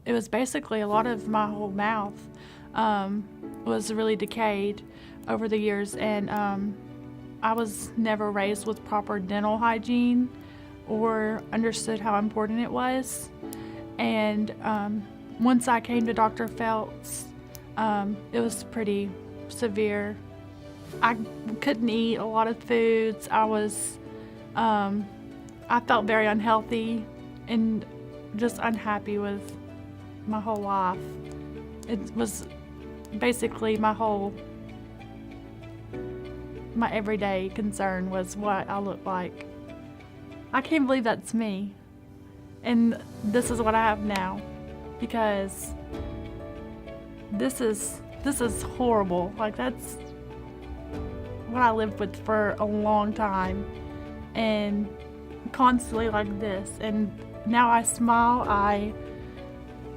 it was basically a lot of my whole mouth was really decayed over the years, and I was never raised with proper dental hygiene or understood how important it was. And once I came to Dr. Felt's, it was pretty severe. I couldn't eat a lot of foods. I felt very unhealthy and just unhappy with my whole life. It was basically my everyday concern was what I looked like. I can't believe that's me. And this is what I have now, because this is horrible. Like, that's what I lived with for a long time, and constantly like this. And now I smile,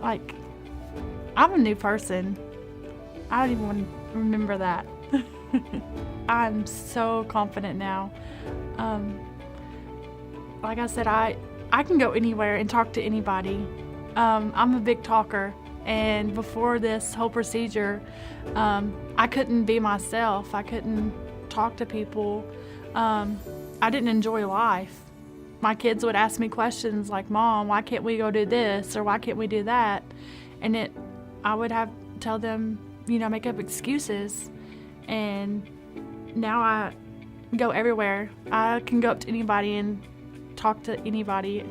I'm a new person. I don't even remember that. I'm so confident now. Like I said, I can go anywhere and talk to anybody. I'm a big talker, and before this whole procedure, I couldn't be myself. I couldn't talk to people. I didn't enjoy life. My kids would ask me questions like, "Mom, why can't we go do this?" or "Why can't we do that?" And I would have to tell them, make up excuses. And now I go everywhere. I can go up to anybody and talk to anybody.